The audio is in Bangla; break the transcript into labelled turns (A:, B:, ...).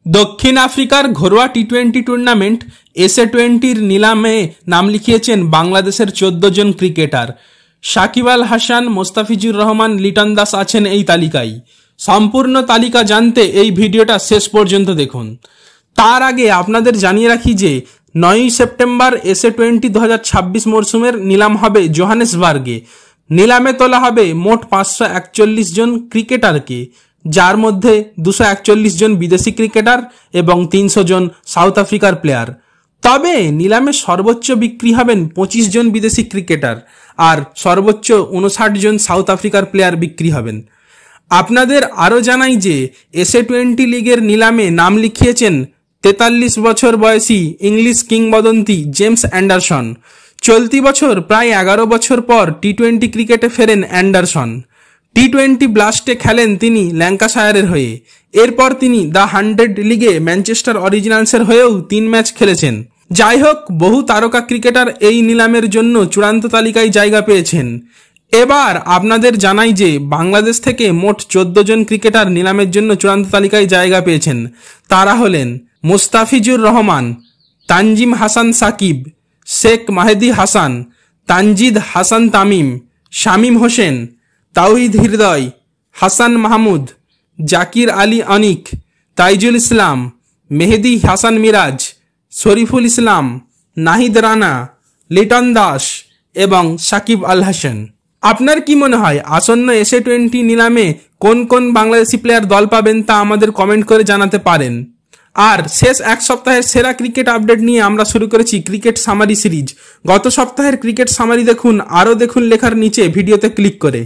A: দক্ষিণ আফ্রিকার ঘরোয়া টি-20 টুর্নামেন্ট এসএ-20 নিলামে নাম লিখিয়েছেন বাংলাদেশের 14 জন ক্রিকেটার। সাকিব আল হাসান, মোস্তাফিজুর রহমান, লিটন দাস আছেন এই তালিকায়। সম্পূর্ণ তালিকা জানতে এই ভিডিওটা শেষ পর্যন্ত দেখুন। তার আগে আপনাদের জানিয়ে রাখি যে 9 সেপ্টেম্বর এসএ-20 2026 মরশুমের নিলাম হবে জোহানেসবার্গে। নিলামে তোলা হবে মোট 541 জন ক্রিকেটারকে, যার মধ্যে 241 জন বিদেশি ক্রিকেটার এবং 300 জন সাউথ আফ্রিকার প্লেয়ার। তবে নিলামে সর্বোচ্চ বিক্রি হবেন 25 জন বিদেশি ক্রিকেটার আর সর্বোচ্চ 59 জন সাউথ আফ্রিকার প্লেয়ার বিক্রি হবেন। আপনাদের আরও জানাই যে এসএ-20 লিগের নিলামে নাম লিখিয়েছেন 43 বছর বয়সী ইংলিশ কিংবদন্তি জেমস অ্যান্ডারসন। চলতি বছর প্রায় 11 বছর পর টি-20 ক্রিকেটে ফেরেন অ্যান্ডারসন। টি-20 ব্লাস্টে খেলেন তিনি ল্যাঙ্কাশায়ারের হয়ে। এরপর তিনি দ্য 100 লিগে ম্যানচেস্টার অরিজিনালসের হয়েও 3 ম্যাচ খেলেছেন। যাই হোক, বহু তারকা ক্রিকেটার এই নিলামের জন্য চূড়ান্ত তালিকায় জায়গা পেয়েছেন। এবার আপনাদের জানাই যে বাংলাদেশ থেকে মোট 14 জন ক্রিকেটার নিলামের জন্য চূড়ান্ত তালিকায় জায়গা পেয়েছেন। তারা হলেন মোস্তাফিজুর রহমান, তানজিম হাসান সাকিব, শেখ মাহেদী হাসান, তানজিদ হাসান তামিম, শামীম হোসেন, তাওহিদ হৃদয়, হাসান মাহমুদ, জাকির আলী অনিক, তাইজুল ইসলাম, মেহেদি হাসান মিরাজ, শরীফুল ইসলাম, নাহিদ রানা, লিটন দাস এবং সাকিব আল হাসান। আপনার কি মনে হয় আসন্ন এসএ-20 নিলামে কোন কোন বাংলাদেশি প্লেয়ার দল পাবেন তা আমাদের কমেন্ট করে জানাতে পারেন। আর শেষ এক সপ্তাহের সেরা ক্রিকেট আপডেট নিয়ে আমরা শুরু করেছি ক্রিকেট সামারি সিরিজ। গত সপ্তাহের ক্রিকেট সামারি দেখুন, আরও দেখুন লেখার নিচে ভিডিওতে ক্লিক করে।